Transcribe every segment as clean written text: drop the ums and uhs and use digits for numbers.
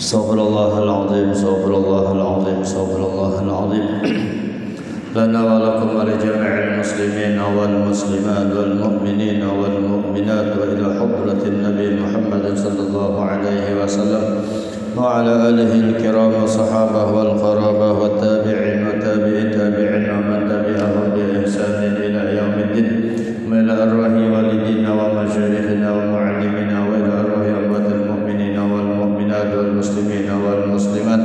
استغفر الله العظيم استغفر الله العظيم استغفر الله العظيم لنا ولكم ولجميع المسلمين والمسلمات والمؤمنين والمؤمنات وإلى حضرة النبي محمد صلى الله عليه وسلم وعلى آله الكرام والصحابة والقرابة والتابعين وتابعي التابعين ومن تبعهم بإحسان إلى يوم الدين وإلى أرواح والدينا ومشايخنا ومعلمنا وإلى أرواح أموات المؤمنين والمؤمنات والمسلمين والمسلمات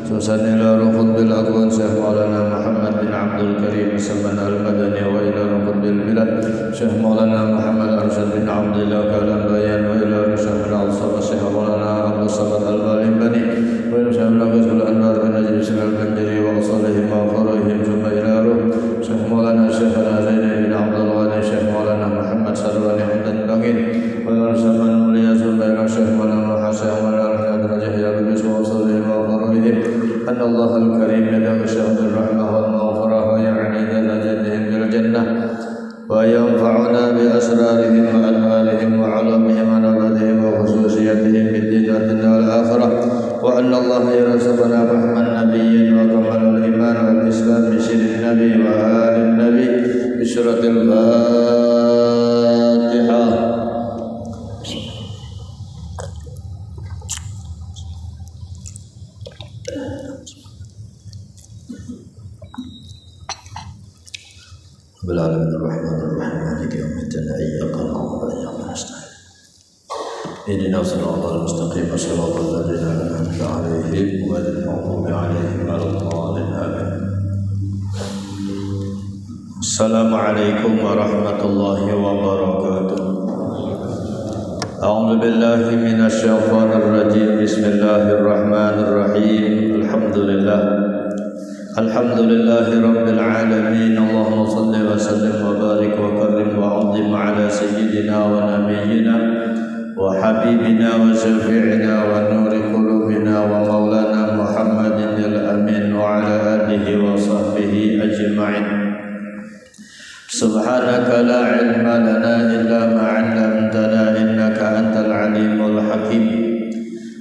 سوسن إلى ركن بالأكوان شيخ مولانا محمد بن عبد الكريم سلمان المدني وإلى ركن بالبلاد شيخ مولانا محمد أرشد بن عبد الله كالان بيان وإلى رشد بن الصبا شيخ مولانا عبد الصمد البالبني وإلى شيخ الأقصى الأنوار بن نجيب سن البنجري وأصلهم وفرهم ثم إلى روح شيخ مولانا شيخنا زين بن عبد الغني شيخ مولانا محمد سرواني حمدان بغين وإلى رشد بن موليا ثم إلى شيخ مولانا حسين مولانا درجة يا رب وأصلهم وفرهم أن الله الكريم يدعو شهد الرحمة والمغفرة ويعني درجاتهم بالجنة وينفعنا بأسرارهم وأنوارهم وعلومهم ونبذهم وخصوصياتهم في الدين والدنيا والآخرة وأن الله يرزقنا فهم النبي وكمال الإيمان والإسلام بسر النبي وآل النبي بسورة الفاتحة. بالعالمين الرحمن الرحيم مالك يوم الدين إياك نعبد وإياك نستعين اهدنا الصراط المستقيم صراط الذين أنعمت عليهم غير المغضوب عليهم ولا الضالين آمين. السلام عليكم ورحمة الله وبركاته. أعوذ بالله من الشيطان الرجيم بسم الله الرحمن الرحيم الحمد لله رب العالمين اللهم صل وسلم وبارك وكرم وعظم على سيدنا ونبينا وحبيبنا وشفيعنا ونور قلوبنا ومولانا محمد الأمين وعلى آله وصحبه أجمعين. سبحانك لا علم لنا إلا ما علمتنا إنك أنت العليم الحكيم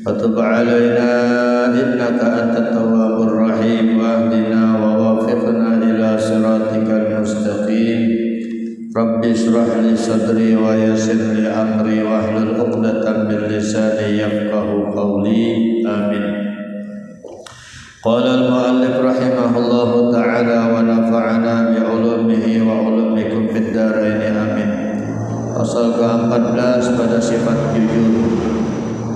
فتب علينا إنك أنت التواب الرحيم واهدنا ووفقنا إلى صراطك المستقيم. رب اشرح لي صدري ويسر لي أمري واحلل عقدة من لساني يفقه قولي آمين. قال المؤلف رحمه الله تعالى ونفعنا بعلومه وعلومكم في الدارين آمين. Pasal ke-14 pada sifat jujur.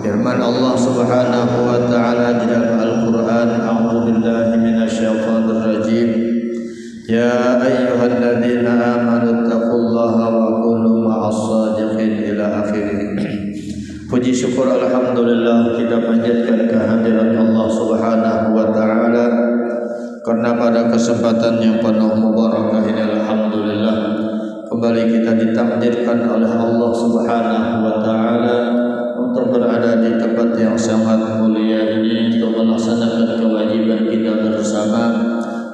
Firman Allah Subhanahu wa taala di dalam Al-Qur'an, A'udzu billahi minasyaitonir rajim. Ya ayyuhalladzina amanu taqullaha wa kunu ma'as shadiqin ila akhirih. Puji syukur alhamdulillah kita panjatkan kehadirat Allah Subhanahu wa taala karena pada kesempatan yang penuh mubarakah ini alhamdulillah kembali kita ditakdirkan oleh Allah Subhanahu wa taala untuk berada di tempat yang sangat mulia ini untuk melaksanakan kewajiban kita bersama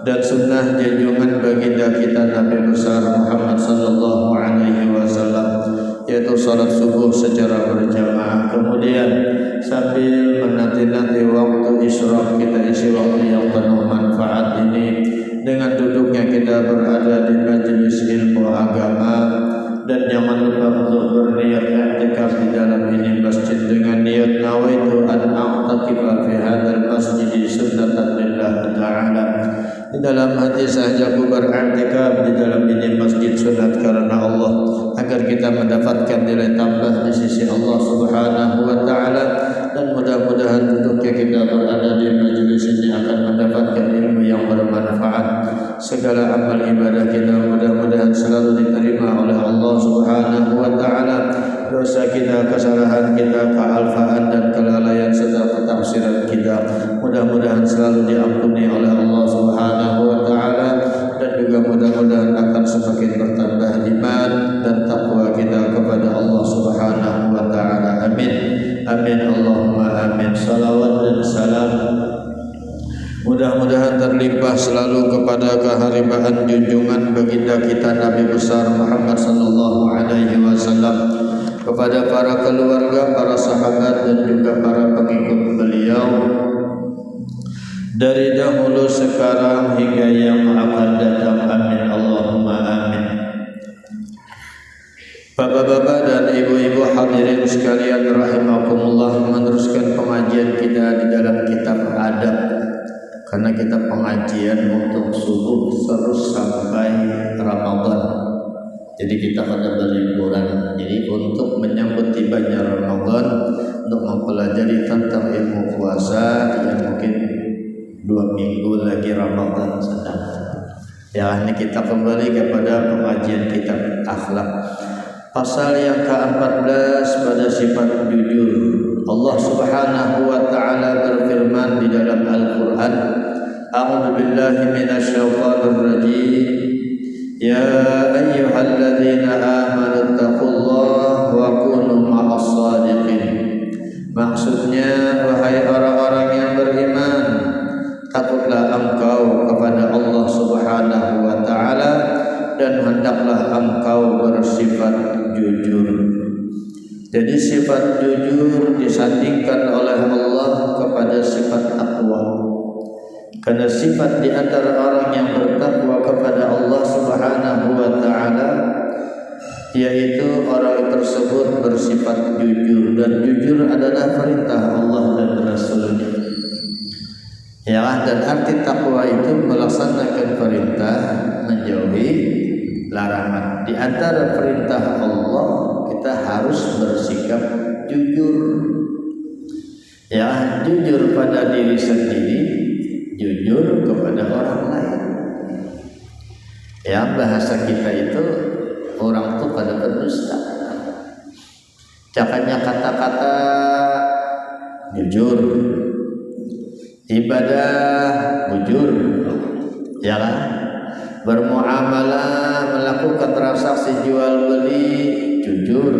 dan sunnah junjungan baginda kita Nabi besar Muhammad sallallahu alaihi wasallam, yaitu salat subuh secara berjamaah. Kemudian sambil menanti-nanti waktu isyraq kita isi waktu yang penuh manfaat ini dengan duduknya kita berada di majelis ilmu agama. Dan jangan lupa untuk berniat i'tikaf di dalam ini masjid dengan niat nawaitu an a'takifa fi hadzal masjid sunnatan lillah ta'ala. Di dalam hati saja aku beriktikaf di dalam ini masjid sunat karena Allah, agar kita mendapatkan nilai tambah di sisi Allah Subhanahu wa taala, dan mudah-mudahan duduknya kita berada di majelis ini akan mendapatkan ilmu yang bermanfaat. Segala amal ibadah kita mudah-mudahan selalu diterima oleh Allah Subhanahu wa taala. Dosa kita, kesalahan kita, kealfaan dan kelalaian serta ketafsiran kita mudah-mudahan selalu diampuni oleh Allah Subhanahu wa taala, dan juga mudah-mudahan akan semakin bertambah iman dan takwa kita kepada Allah Subhanahu wa taala. Amin. Amin Allahumma amin. Salawat dan salam mudah-mudahan terlimpah selalu kepada keharibaan junjungan baginda kita Nabi besar Muhammad sallallahu alaihi wasallam, kepada para keluarga, para sahabat dan juga para pengikut beliau dari dahulu sekarang hingga yang akan datang. Amin Allahumma amin. Bapak-bapak dan ibu-ibu hadirin sekalian rahimakumullah, meneruskan pengajian kita di dalam kitab adab, karena kita pengajian untuk subuh terus sampai Ramadan. Jadi kita pada berliburan. Jadi untuk menyambut tibanya Ramadan, untuk mempelajari tentang ilmu puasa yang mungkin 2 minggu lagi Ramadan sedang. Ya, ini kita kembali kepada pengajian kitab akhlak. Pasal yang ke-14 pada sifat jujur. Allah Subhanahu wa taala berfirman di dalam Al-Qur'an, A'udzu billahi minasyaitonir rajim. Ya ayyuhalladzina amanu taqullaha wa kunu ma'as shadiqin. Maksudnya, wahai orang-orang yang beriman, takutlah engkau kepada Allah Subhanahu wa taala dan hendaklah engkau bersifat jujur. Jadi sifat jujur disandingkan oleh Allah kepada sifat takwa. Karena sifat di antara orang yang bertakwa kepada Allah Subhanahu wa taala yaitu orang tersebut bersifat jujur, dan jujur adalah perintah Allah dan Rasul-Nya. Ya, dan arti takwa itu melaksanakan perintah, menjauhi larangan. Di antara perintah Allah kita harus bersikap jujur. Ya, jujur pada diri sendiri, jujur kepada orang lain. Ya, bahasa kita itu orang tuh pada berdusta. Cakapnya kata-kata jujur, ibadah jujur, ya kan? Bermuamalah, melakukan transaksi jual beli jujur,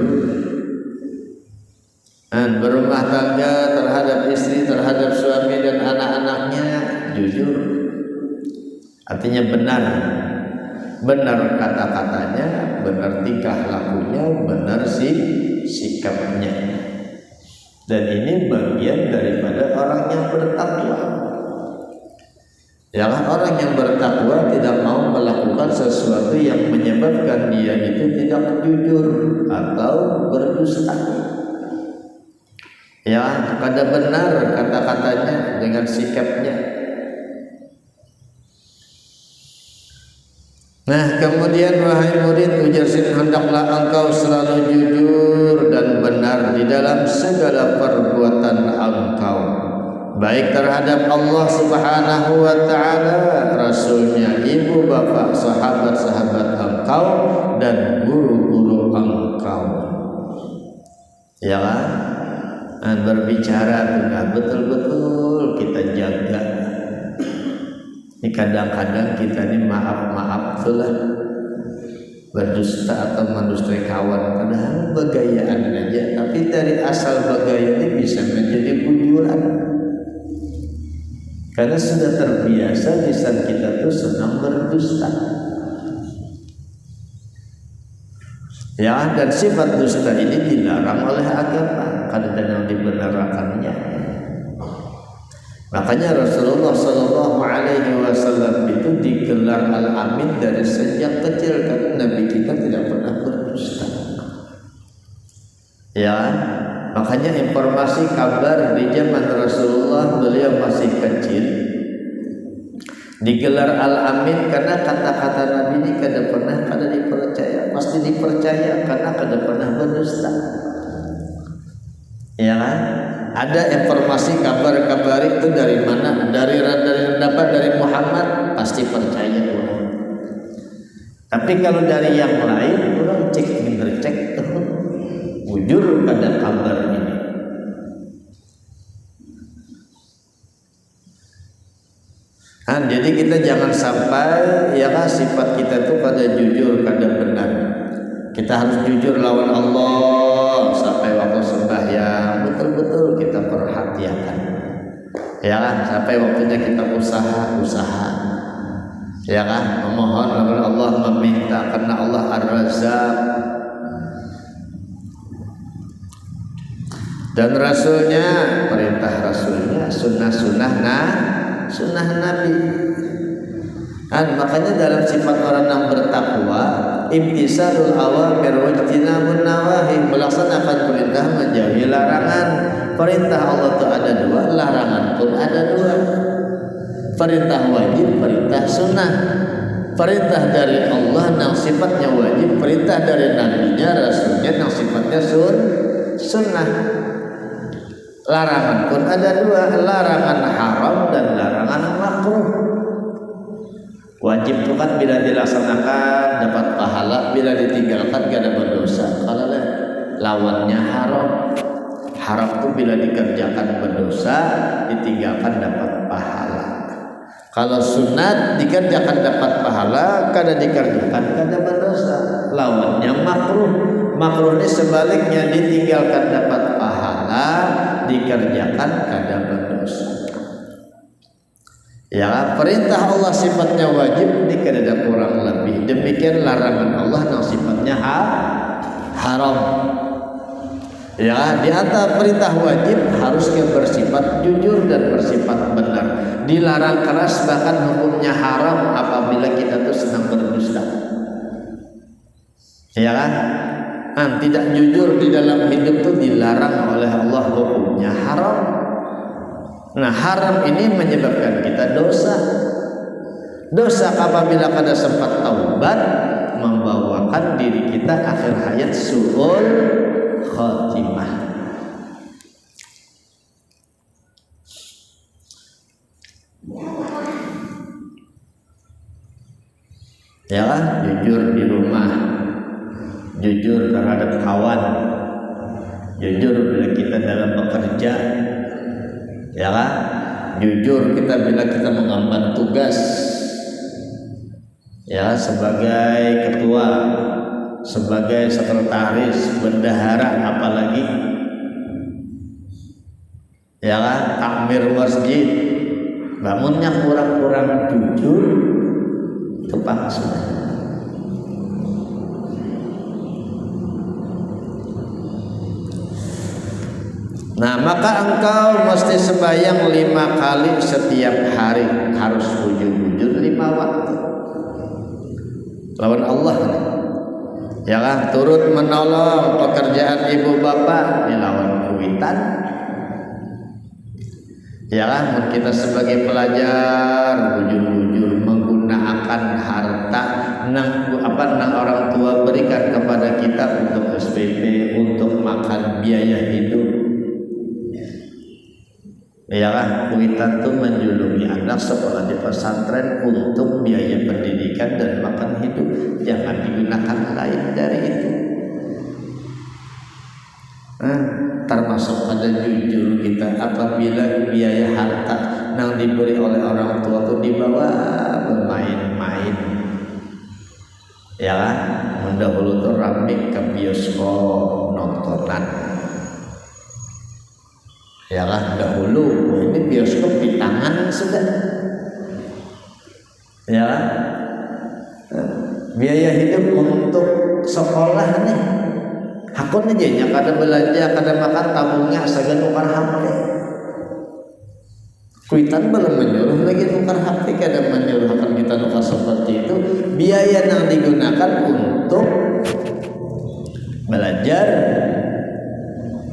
dan berumah tangga terhadap istri, terhadap suami dan anak-anaknya jujur. Artinya benar, benar kata-katanya, benar tingkah lakunya, benar sikapnya. Dan ini bagian daripada orang yang bertakwa. Ya, orang yang bertakwa tidak mau melakukan sesuatu yang menyebabkan dia itu tidak jujur atau berdusta. Ya, pada benar kata-katanya dengan sikapnya. Nah, kemudian wahai murid, ujarsin hendaklah engkau selalu jujur dan benar di dalam segala perbuatan engkau, baik terhadap Allah Subhanahu wa taala, Rasul-Nya, ibu bapak, sahabat-sahabat engkau, dan guru-guru engkau. Ya kan? Dan berbicara juga betul-betul kita jaga. Ini kadang-kadang kita ini maaf-maaf lah berdusta atau mendustai kawan, padahal begayaan aja, tapi dari asal begaya ini bisa menjadi bujuran. Karena sudah terbiasa lisan kita tuh senang berdusta. Ya, dan sifat dusta ini dilarang oleh agama, karena yang dibenarkannya. Makanya Rasulullah Sallallahu Alaihi Wasallam itu digelar Al-Amin dari sejak kecil, karena Nabi kita tidak pernah berdusta. Ya, makanya informasi kabar di zaman Rasulullah, beliau masih kecil, digelar Al-Amin karena kata-kata Nabi ini kada pernah kada dipercaya, pasti dipercaya karena kada pernah berdusta. Ya kan? Ada informasi kabar-kabar itu dari mana? Dari dapat dari Muhammad, pasti percaya orang. Tapi kalau dari yang lain, orang cek bercek jujur pada kabar ini. Nah, jadi kita jangan sampai ya kan sifat kita itu pada jujur, pada benar. Kita harus jujur lawan Allah sampai waktu sembahyang betul-betul kita perhatikan. Ya kan, sampai waktunya kita usaha. Ya kan, memohon kepada Allah, meminta, karena Allah Ar-Razzaq. dan rasulnya, perintah rasulnya, sunnah Nabi. Makanya dalam sifat orang yang bertakwa, imtisalul awamir wa ijtinabun nawahi, melaksanakan perintah menjauhi larangan. Perintah Allah itu ada dua, larangan pun ada dua. Perintah wajib, perintah sunnah. Perintah dari Allah yang sifatnya wajib, perintah dari nabinya, rasulnya yang sifatnya sunnah. Larangan pun ada dua, larangan haram dan larangan makruh. Wajib itu kan bila dilaksanakan dapat pahala, bila ditinggalkan gak ada berdosa. Kalau lawannya haram. Haram itu bila dikerjakan berdosa, ditinggalkan dapat pahala. Kalau sunat dikerjakan dapat pahala, kada dikerjakan kada berdosa. Lawannya makruh. Makruh ini sebaliknya, ditinggalkan dapat pahala, dikerjakan kada berdosa. Ya, perintah Allah sifatnya wajib, ini kada ada kurang lebih. Demikian larangan Allah yang sifatnya haram. Ya, di antara perintah wajib harus bersifat jujur dan bersifat benar. Dilarang keras, bahkan hukumnya haram apabila kita tuh sedang berdusta. Ya kan? Tidak jujur di dalam hidup itu dilarang oleh Allah, hukumnya haram. Nah, haram ini menyebabkan kita dosa. Dosa apabila kada sempat taubat, membawakan diri kita akhir hayat su'ul khatimah. Ya kan? Jujur di rumah, jujur terhadap kawan, jujur bila kita dalam bekerja, ya kan? Jujur kita bila kita mengemban tugas, ya, sebagai ketua, sebagai sekretaris, bendahara, apalagi, ya kan? Takmir masjid, bangunnya kurang-kurang jujur, tepat sudah. Nah, maka engkau mesti sembahyang 5 kali setiap hari, harus jujur 5 waktu lawan Allah. Ya kan? Turut menolong pekerjaan ibu bapak, dilawan kuitan. Ya kan? Kita sebagai pelajar jujur-jujur menggunakan harta nang orang tua berikan kepada kita untuk SPP, untuk makan biaya hidup. Ya kan, kuitan itu menjuluki anak sekolah di pesantren untuk biaya pendidikan dan makan hidup. Jangan digunakan lain dari itu. Termasuk pada jujur kita apabila biaya harta yang diberi oleh orang tua itu dibawa bermain-main. Ya kan, mendahulu tuh rame ke bioskop nontonan. Ya kan, dahulu ini bioskop di tangan sudah. Ya kan? Biaya hidup untuk sekolah nih, hakun aja nya kada belanja, kada makan, tabungnya sagan tukar HP. Kuitan belum menyuruh lagi tukar HP, kada menyuruh akan kita tukar seperti itu. Biaya yang digunakan untuk belajar,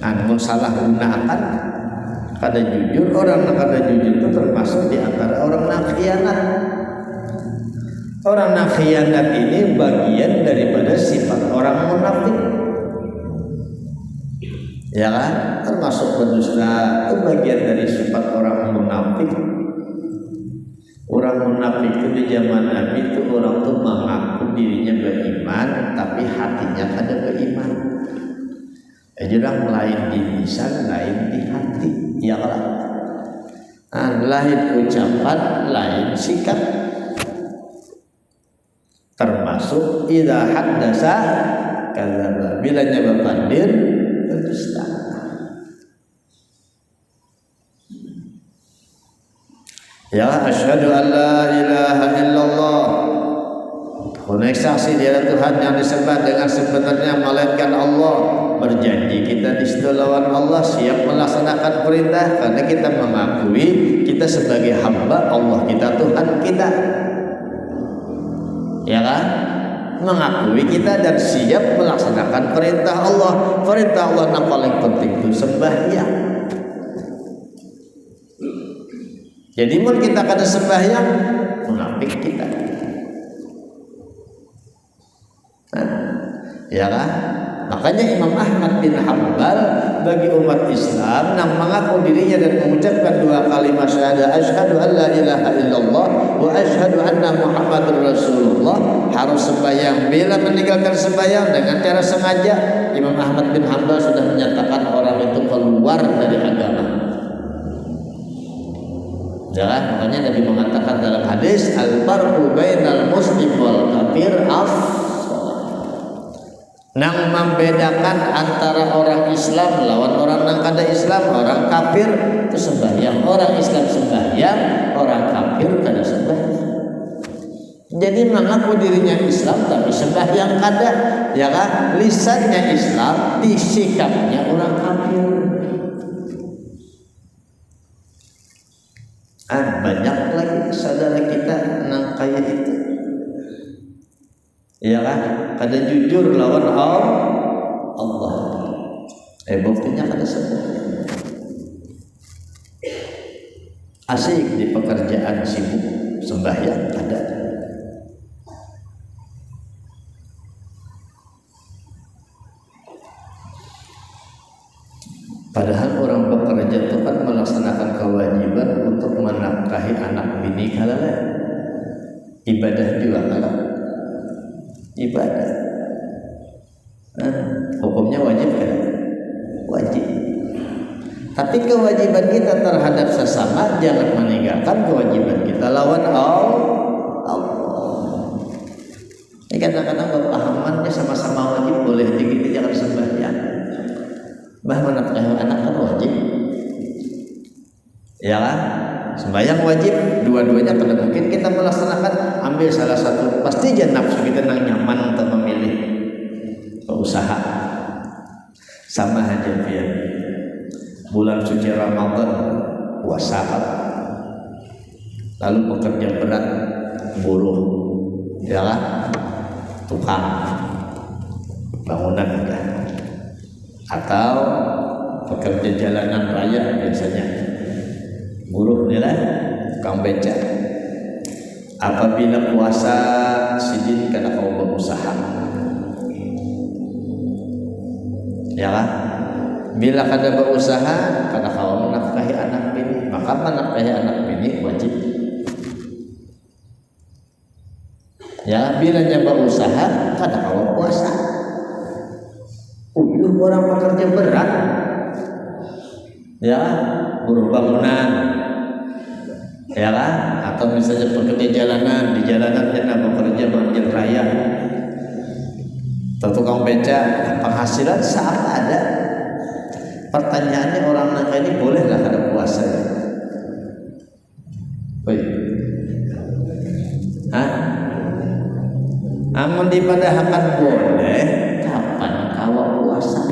namun salah gunakan, kada jujur. Orang yang kada jujur itu termasuk di antara orang yang khianat. Orang yang khianat ini bagian daripada sifat orang munafik. Ya kan? Termasuk pendusta itu bagian dari sifat orang munafik. Orang munafik itu di zaman Nabi itu orang tuh mengaku dirinya beriman, tapi hatinya kada beriman. Jurang lain di lisan, lain di hati. Ya kan? Lain ucapan, lain sikap. Termasuk idza haddasa kadzdzaba, bila nyaba pandir berdusta. Ya, asyhadu an la ilaha illallah, aku saksi dia Tuhan yang disembah dengan sebenarnya melainkan Allah. berjanji kita di situ lawan Allah siap melaksanakan perintah karena kita mengakui kita sebagai hamba Allah, kita Tuhan kita, ya kan? Mengakui kita dan siap melaksanakan perintah Allah. Perintah Allah yang paling penting itu sembahyang. Jadi mun kita kada sembahyang munafik kita. Ya kan? Makanya Imam Ahmad bin Hanbal bagi umat Islam yang mengaku dirinya dan mengucapkan dua kalimat syahadat asyhadu an la ilaha illallah wa asyhadu anna Muhammadur Rasulullah harus sembahyang. Bila meninggalkan sembahyang dengan cara sengaja, Imam Ahmad bin Hanbal sudah menyatakan orang itu keluar dari agama. Ya kan? Makanya Nabi mengatakan dalam hadis al-farqu bainal muslim wal kafir nang membedakan antara orang Islam lawan orang nang kada Islam, orang kafir itu sembahyang, orang Islam sembahyang, orang kafir kada sembahyang. Jadi mengaku dirinya Islam tapi sembahyang kada, ya kan? Lisannya Islam, sikapnya orang kafir. Banyak lagi saudara kita nang kaya itu. Ya kan? Kada jujur lawan Allah. Buktinya kada sembahyang. Asik di pekerjaan sibuk, sembahyang kada. Padahal orang bekerja itu kan melaksanakan kewajiban untuk menafkahi anak bini halal. Ibadah juga halal. Ibadah. Hukumnya wajib kan? Wajib. Tapi kewajiban kita terhadap sesama jangan meninggalkan kewajiban kita lawan Allah. Ini kadang-kadang pemahamannya sama-sama wajib, boleh dikit jangan sembahyang. Menafkahi anak kan wajib. Ya kan? Sembahyang wajib, dua-duanya kada mungkin kita melaksanakan. Ambil salah satu, pasti jangan nafsu kita nang nyaman untuk memilih usaha. Sama aja ya. Bulan suci Ramadan puasa, lalu bekerja berat, buruh, ya kan? Tukang bangunan udah. Atau pekerja jalanan raya biasanya buruh nilai tukang beca. Apabila puasa sidin karena kau berusaha, ya kan? Bila kada berusaha karena kau menafkahi anak bini, maka menafkahi anak bini wajib. Ya, bila nya berusaha kada kau puasa. Orang pekerja berat, ya, buruh bangunan, ya kan? Atau misalnya pekerja jalanan, di jalanan dia bekerja banjir raya, atau tukang beca, penghasilan saat ada. Pertanyaannya orang nak ini bolehlah kada puasa? Amun dipadahakan boleh, kapan awak puasa?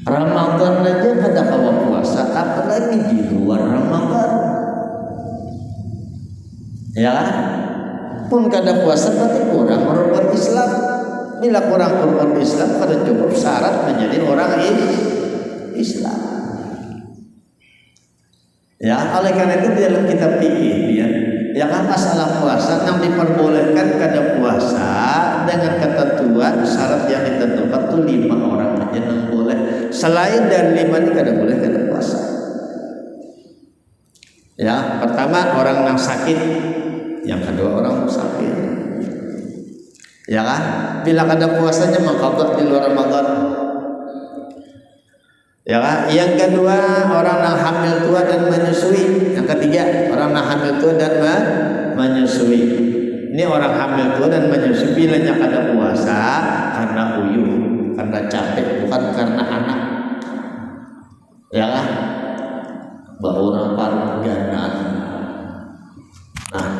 Ramadan aja kada kawa puasa, apalagi di luar Ramadan. Ya, pun kada puasa berarti kurang rukun Islam. Bila kurang rukun Islam kada cukup syarat menjadi orang Islam. Ya, oleh karena itu dalam kitab fikih ya kan masalah puasa yang diperbolehkan kada puasa dengan ketentuan syarat yang ditentukan itu 5 orang aja yang boleh. Selain dari 5 ini kada boleh kada puasa. Ya, pertama orang yang sakit, yang kedua orang musafir. Ya kan? Bila kada puasanya mengqadha di luar Ramadan. Ya kan? Yang kedua orang yang hamil tua dan menyusui. Yang ketiga orang yang hamil tua dan menyusui. Ini orang hamil tua dan menyusui bila nya kada puasa karena uyuh, karena capek, bukan karena anak. Ya kan? Orang parganan. Nah,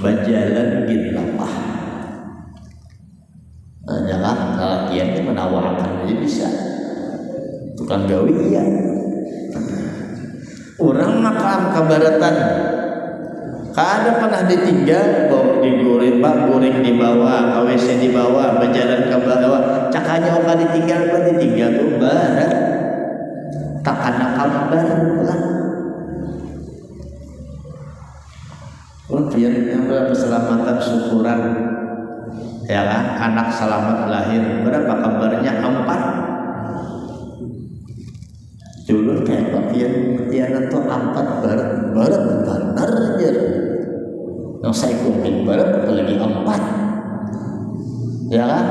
berjalan gini lapah. Ya kan? bagian menawarkan aja bisa. Tukang gawe iya. Orang makam kabaratan. Kada pernah ditinggal, bawa digoreng, goreng di bawah, KWC di bawah, berjalan ke bawah. Cakanya oka ditinggal tuh barat. Tak ada kabar lah. Biar keselamatan syukuran, ya kan? Anak selamat lahir. Berapa kabarnya? 4. Dulu kayak bagian tiada tuh 4 barat benar aja. Yang saya kumpul barat apalagi 4. Ya kan?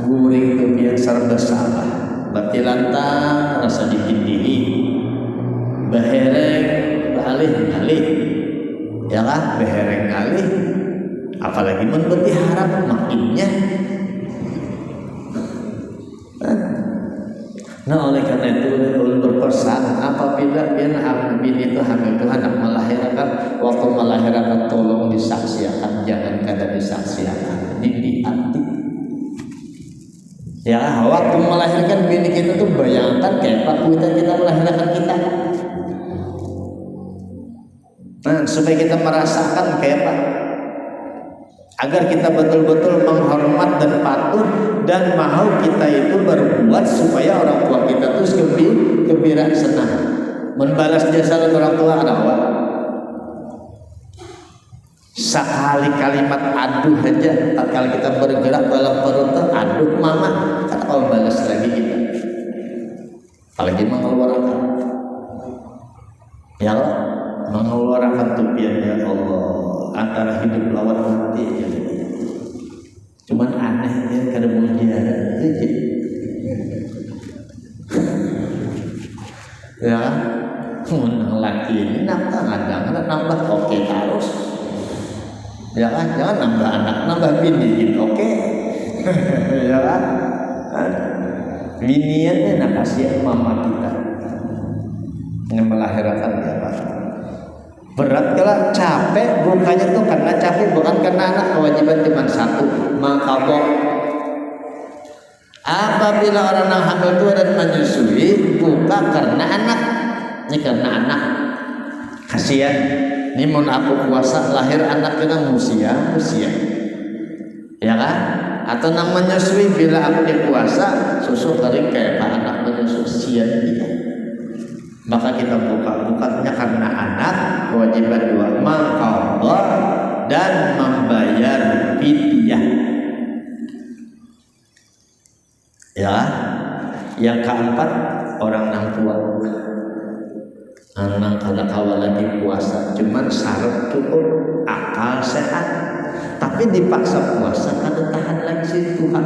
Guring itu biar serba salah. Berarti lantang rasa dipindili. Behereng alih. Ya kan? Behereng alih. Apalagi membeti harap makinnya. Nah oleh karena itu ulun berpesan apabila anak bini itu hamil Tuhan anak melahirkan, waktu melahirkan tolong disaksikan, jangan kada disaksikan, dianti. Ya waktu melahirkan bini kita tuh bayangkan kayak Pak kita melahirkan kita. Nah supaya kita merasakan kayak Pak, agar kita betul-betul menghormat dan patuh dan mau kita itu berbuat supaya orang tua kita tuh gembira senang. Membalas jasa orang tua ada apa? Sekali kalimat aduh aja, tatkala kita bergerak dalam perut aduh mama, kan kalau balas lagi kita. Apalagi mengeluarkan. Ya Allah, mengeluarkan tupiannya Allah antara hidup lawan mati aja. Cuman aneh ya kada mujiara aja. Ya, menang laki ini nambah oke terus. Ya kan, jangan nambah anak, nambah bini oke. Ya kan? Biniannya nak kasihan mama kita yang melahirkan ya Pak. Berat kalau capek bukannya tuh karena capek, bukan karena anak, kewajiban cuma satu, mengkabok. Apabila orang yang hamil tua dan menyusui bukan karena anak, ini karena anak. Kasihan, ini mau aku puasa lahir anak kena usia, ya kan? Atau nang menyusui bila aku dipuasa susu kering kayak pak anak menyusui sian dia. Maka kita bukannya karena anak, kewajiban dua, mengqadha dan membayar fidyah. Ya, yang keempat orang nang tua, anak kada kawa lagi puasa, cuman syarat cukup akal sehat, tapi dipaksa puasa kada tahan lagi situ Tuhan.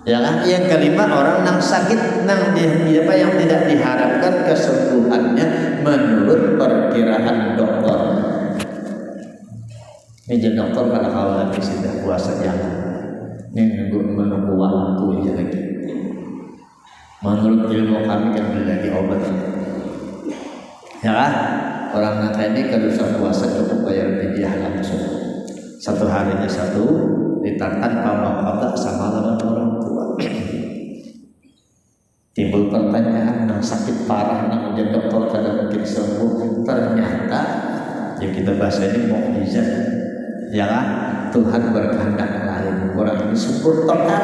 Ya kan? Yang kelima orang nang sakit, nang apa yang tidak diharapkan kesembuhannya menurut perkiraan dokter. Ini dokter pada kalau lagi sudah puasa jangan. Ini menunggu waktu aja lagi. Menurut ilmu kami kan lagi obat. Ya kan? Orang nang ini kalau sudah puasa cukup bayar fidyah langsung. Satu harinya satu, ditantan pamaqada sama lawan orang tua. Timbul pertanyaan, nang sakit parah nang ujian dokter kada mungkin sembuh, ternyata yang kita bahas ini mukjizat. Ya kan? Tuhan berkehendak lain. Orang ini sembuh total.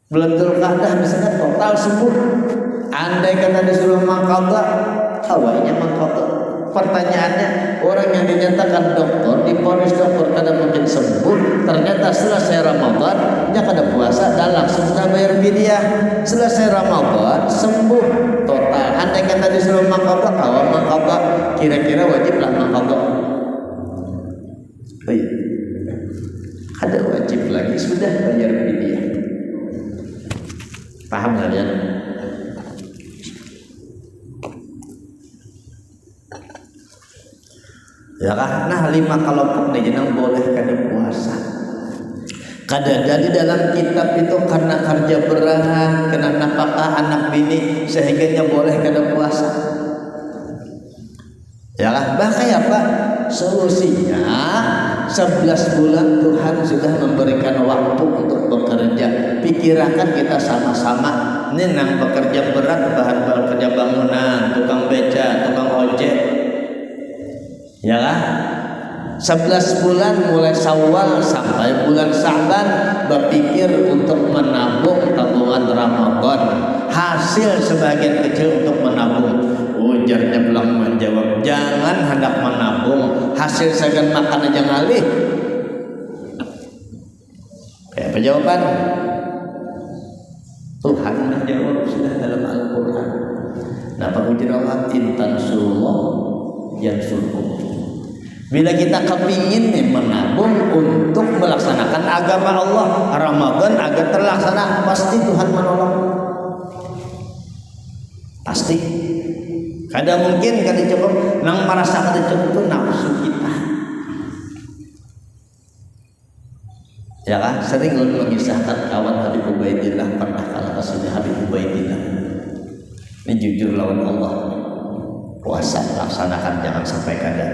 Bulan Dzulqa'dah misalnya total sembuh. Andai kata disuruh maqada, hawainya maqada. Pertanyaannya, orang yang dinyatakan dokter, diponis dokter kada mungkin sembuh, ternyata selesai Ramadan nya kada puasa dan langsung sudah bayar fidyah. Selesai Ramadan sembuh total. Andai kata disuruh maqada, awal maqada, kira-kira wajiblah maqada. Baik. Kada wajib lagi, sudah bayar fidyah. Paham kalian? Ya kan? Nah 5 kelompok nih jenang boleh kada puasa. Kada jadi dalam kitab itu karena kerja berat, kena nafkah anak bini sehingganya boleh kada puasa. Ya lah, bahaya Pak. Solusinya 11 bulan Tuhan sudah memberikan waktu untuk bekerja. Pikirkan kita sama-sama, ini nang bekerja berat, bahan bekerja bangunan, tukang beca, tukang ojek. Ya lah. 11 bulan mulai Syawal sampai bulan Sa'ban berpikir untuk menabung tabungan Ramadan. Hasil sebagian kecil untuk menabung. Ujarnya belang menjawab, jangan hendak menabung, hasil sagan makan aja ngalih. Kayak apa jawaban? Tuhan menjawab sudah dalam Al-Quran. Napa ujar Allah, intan sullah yang surkum. Bila kita kepingin nih menabung untuk melaksanakan agama Allah, Ramadan agar terlaksana, pasti Tuhan menolong. Pasti. Kada mungkin kada cukup, nang merasa kada cukup itu nafsu kita. Ya kan? Sering ulun mengisahkan kawan Habib Ubaidillah pernah kalah kasih Habib Ubaidillah. Ini jujur lawan Allah. Puasa laksanakan, jangan sampai kada.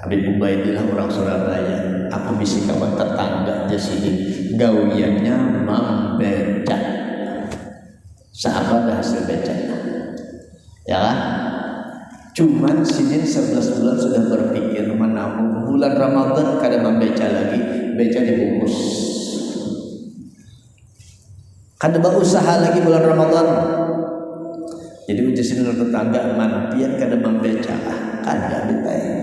Habib Ubaidillah orang Surabaya. Aku bisi kawan tetangga di sini, gawiannya membeca. Sahabat hasil becanya. Ya kan? Cuman Sidin 11 bulan sudah berpikir menabung. Bulan Ramadan kada membeca lagi, beca dibungkus. Kada berusaha lagi bulan Ramadan. Jadi uji Sidin tetangga, mana pian kada membeca, kada ditanya.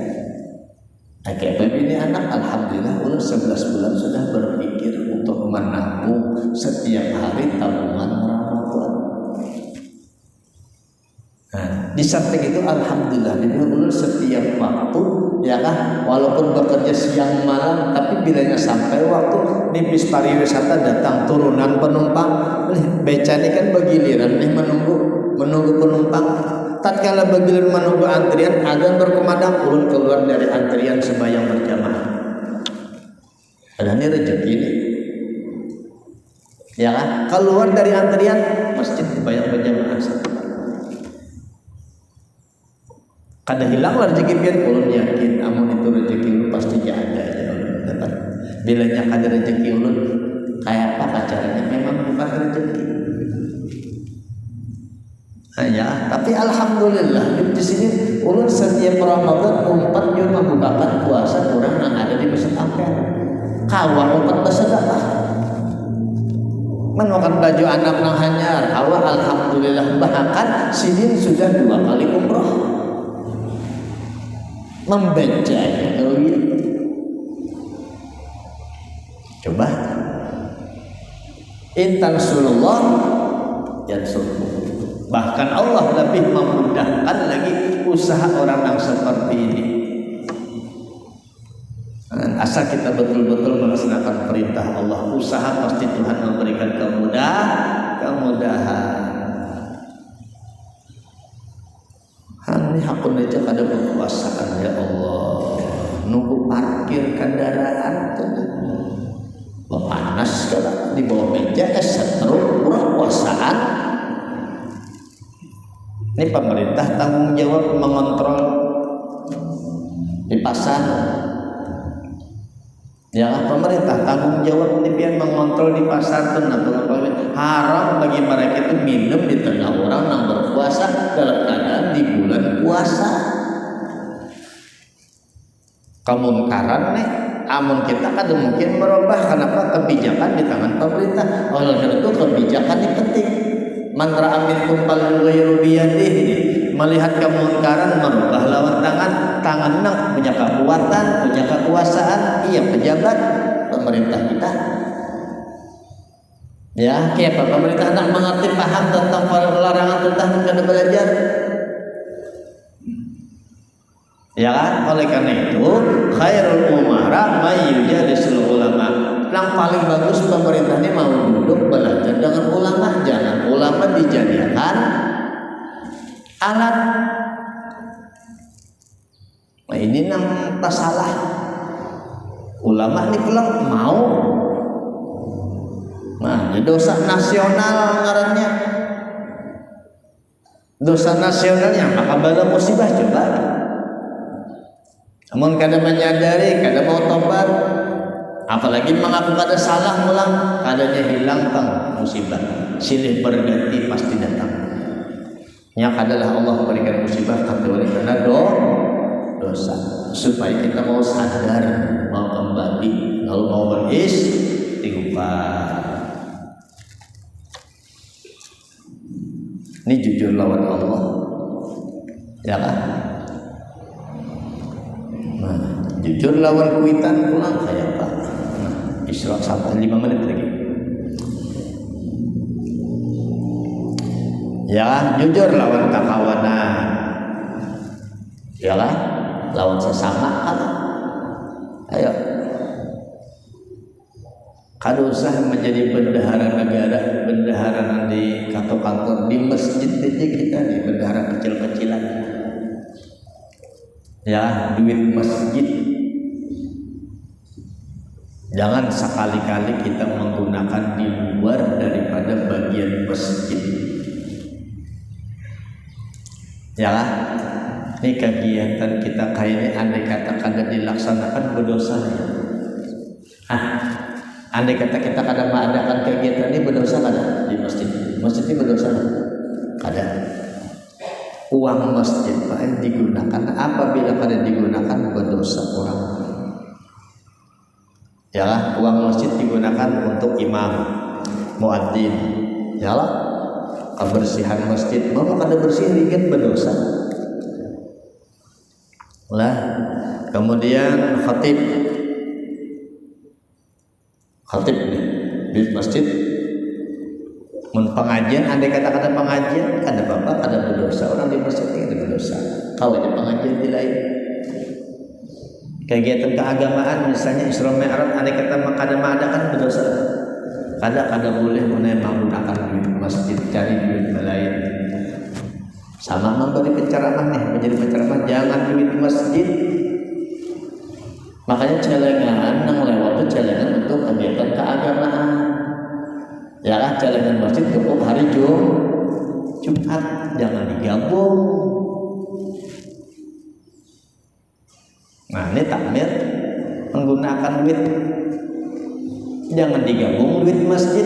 Kayak ini anak, alhamdulillah ulun 11 bulan sudah berpikir untuk menabung setiap hari tabungan Ramadan. Nah, di samping itu alhamdulillah dulu setiap waktu ya kan, walaupun bekerja siang malam, tapi bilanya sampai waktu nipis pariwisata datang turunan penumpang, beca ini kan begiliran nih menunggu penumpang. Tatkala begiliran menunggu antrian, azan berkumandang, ulun keluar dari antrian sembahyang berjamaah. Ada ini rezeki ini. Ya kan, keluar dari antrian masjid sembahyang berjamaah. Kada hilanglah rezeki pian, ulun yakin amun itu rezeki ulun pasti ada aja ulun dapat. Bilanya kada rezeki ulun, kayak apa caranya memang bukan rezeki. Ya, tapi alhamdulillah di sini ulun setiap Ramadan umpat yo membukakan puasa kurang yang ada di Masjid Ampel. Kawa umpat bersedekah. Menukan baju anak nang hanyar, kawa alhamdulillah, bahkan Sidin sudah 2 kali umroh. Membecanya kalau gitu. Coba intan sulullah yang surku. Bahkan Allah lebih memudahkan lagi usaha orang yang seperti ini. Asal kita betul-betul melaksanakan perintah Allah, usaha pasti Tuhan memberikan kemudahan. Ini hakun aja kada berkuasaan ya Allah. Nunggu parkir kendaraan tuh. Panas kalau di bawah meja setruk berkuasaan. Ini pemerintah tanggung jawab mengontrol di pasar. Ya, pemerintah tanggung jawab ini mengontrol di pasar tuh. Haram bagi mereka itu minum di tengah orang yang berpuasa dalam keadaan di bulan puasa. Kemungkaran nih, amun kita kan mungkin merubah. Kenapa? Kebijakan di tangan pemerintah. Oleh karena itu kebijakan ini penting. Man ra'a minkum fal ghayru biyadihi, melihat kemungkaran merubah lawan tangan nak punya kekuatan, punya kekuasaan, iya pejabat pemerintah kita. Ya, kayak apa pemerintah nak mengerti paham tentang larangan tentang kada belajar. Ya kan? Oleh karena itu khairul umara may yujalisul ulama. Yang paling bagus pemerintah ini mau duduk belajar dengan ulama, jangan ulama dijadikan alat. Nah, ini yang tak salah. Ulama ini pulang mau. Nah, dosa nasional ngarannya. Dosa nasionalnya maka bala musibah coba. Amun kada menyadari, kada mau tobat, apalagi mengaku kada salah mulang, kadanya hilang tang musibah. Silih berganti pasti datang. Nya kadalah Allah berikan musibah kecuali karena dosa. Supaya kita mau sadar, mau kembali, lalu mau beristighfar. Ini jujur lawan Allah, ya kan? Nah, jujur lawan kuitan pulang kayak apa? Nah, Isra sampai 5 menit lagi. Ya, jujur lawan kakawanan, ya kan? Lawan sesama kan? Ayo, kada usah menjadi bendahara negara, bendahara di kantor-kantor, di masjid aja kita di bendahara kecil-kecilan. Ya, duit masjid jangan sekali-kali kita menggunakan di luar daripada bagian masjid. Ya, ini kegiatan kita kayaknya andai kata kada dilaksanakan berdosa ya. Andai kata kita kada mengadakan kegiatan ini berdosa kada di masjid? Masjid ini berdosa kada? Uang masjid Pak digunakan apabila kada digunakan berdosa orang. Ya, uang masjid digunakan untuk imam, muadzin. Ya lah, kebersihan masjid. Mau kada bersih dikit berdosa. Lah, kemudian khatib di masjid. Mun pengajian, andai kata pengajian, kada apa-apa, kada berdosa. Orang di masjid ini kada berdosa. Kalau di pengajian di lain. Kegiatan keagamaan misalnya Isra Mi'raj, andai kata kada mengadakan berdosa. Kada boleh menggunakan duit masjid, cari duit lain. Sama memberi penceramah nih, menjadi penceramah jangan duit masjid. Makanya celengan nang lewat itu celengan untuk kegiatan keagamaan. Ya kan, celengan masjid cukup hari Jumat, jangan digabung. Nah, ini takmir menggunakan duit, jangan digabung duit masjid.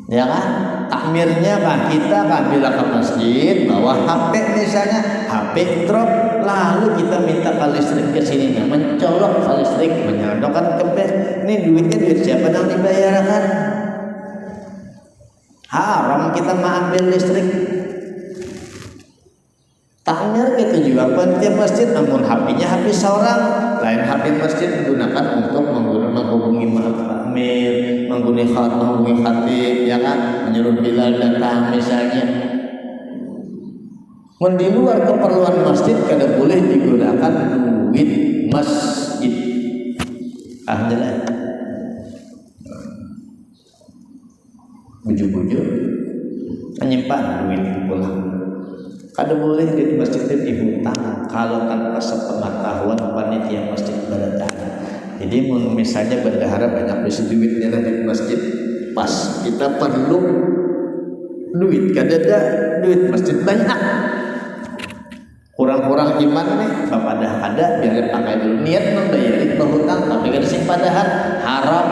Ya kan, takmirnya kan kita bila ke masjid bawa HP misalnya, HP drop, lalu kita minta ke listrik ke sini, mencolok ke listrik, menyodorkan ke ini duitnya duit siapa yang dibayarkan? Haram kita mengambil listrik. Takmir gitu juga penting masjid, namun HP-nya HP seorang, lain HP masjid digunakan untuk menghubungi takmir, menghubungi khatib, ya kan, menyuruh Bilal datang misalnya. Di luar keperluan masjid kada boleh digunakan duit masjid. Alhamdulillah. Bujuk-bujuk menyimpan duit pulang. Kada boleh di masjid dihutang kalau tanpa sepengetahuan panitia masjid berdatang. Jadi misalnya bendahara banyak besi duitnya di masjid, pas kita perlu duit, kada ada duit masjid banyak, kurang-kurang iman nih, bapak dah ada biar pakai dulu niat membayarin berhutang, tapi kada sing padahal haram.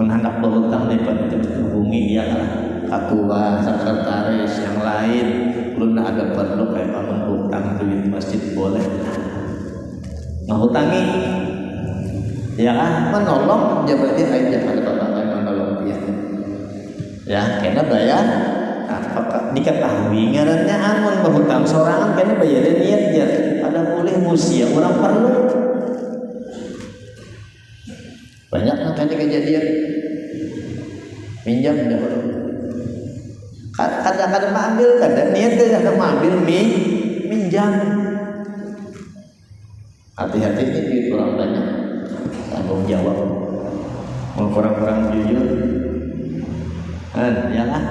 Menhandak berhutang daripada hubungi ya lah. Ketua, sekretaris, yang lain, belum ada perlu kayak menghutang duit masjid boleh. Menghutangi, ya kan, menolong, ya berarti aja ada bapak yang menolong dia. Ya, kena bayar. Apakah diketahui ngarannya amun berhutang sorangan kena bayarin niat ya. Ada boleh musia orang perlu. Banyak nanti kejadian pinjam dahulu. Kadang-kadang mengambil, kadang niat dia mengambil minjam. Hati-hati ini duit orang banyak, tanggung jawab. Kurang-kurang jujur, ya lah.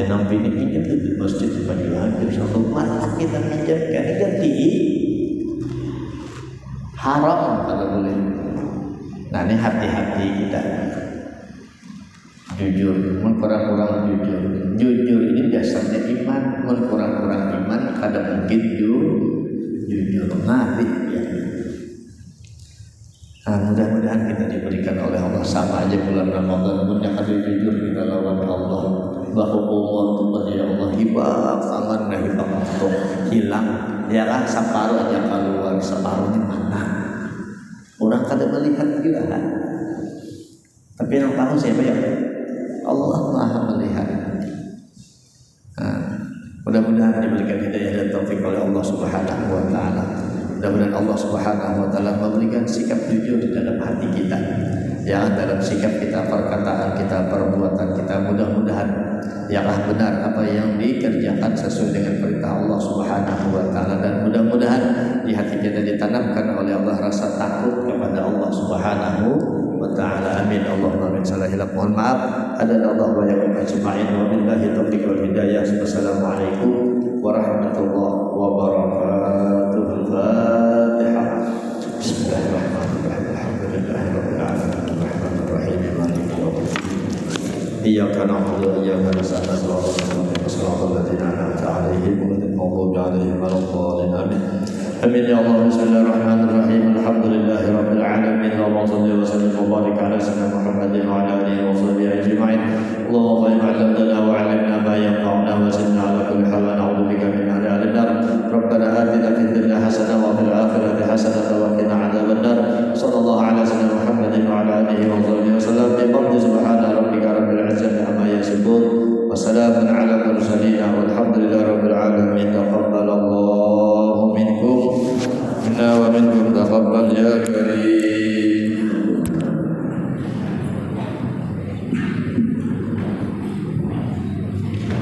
Jangan pilih pinjam di masjid di Banyuwangi satu malah kita minjam kan ganti haram kalau boleh. Nah ini hati-hati kita. Jujur, kurang-kurang jujur ini dasarnya iman. iman, mun kurang-kurang iman kada mungkin jujur nabi ya. Mudah-mudahan kita diberikan oleh Allah sama aja bulan Ramadan pun yang kada jujur kita lawan Allah. Bahwa umur ya Allah hibak sangat hibak untuk hilang ya kan separuh aja keluar separuhnya mana orang kada melihat juga kan. Tapi yang tahu siapa ya Allah Maha melihat. Mudah-mudahan diberikan hidayah dan taufik oleh Allah Subhanahu wa taala. Mudah-mudahan Allah Subhanahu wa taala memberikan sikap jujur di dalam hati kita. Ya, dalam sikap kita, perkataan kita, perbuatan kita, mudah-mudahan yaklah benar apa yang dikerjakan sesuai dengan perintah Allah Subhanahu wa taala, dan mudah-mudahan di hati kita ditanamkan oleh Allah rasa takut kepada Allah Subhanahu wa taala. Amin. Allahumma amin. Salahillah, mohon maaf. Adalah wa yakum ajma'in wa billahi taufiq wal hidayah. Wassalamualaikum warahmatullahi wabarakatuh. Al-Fatihah. Bismillahirrahmanirrahim. Alhamdulillahirabbil alamin. Arrahmanirrahim. Maliki yaumiddin. Iyyaka na'budu wa iyyaka nasta'in. Shiratal ladzina an'amta 'alaihim ghairil maghdubi 'alaihim waladdallin. Amin. Amin ya Allah. Bismillahirrahmanirrahim. Alhamdulillahirabbil alamin. Allahumma shalli wa sallim wa barik ala sayyidina Muhammadin wa ala alihi wa sahbihi ajma'in. Allahumma fa'alna wa 'allimna ma yanfa'una wa zidna 'ala kulli hal wa na'udzu bika min adhabil nar. Rabbana atina fid dunya hasanah wa fil akhirati hasanah wa qina 'adzaban nar. Sallallahu ala sayyidina Muhammadin wa ala alihi wa sahbihi wasallam. Bi qadri subhana rabbika rabbil 'izzati amma yasifun wa salamun 'alal mursalin walhamdulillahi rabbil alamin. Taqabbalallahu minkum wa minkum taqabbal ya karim.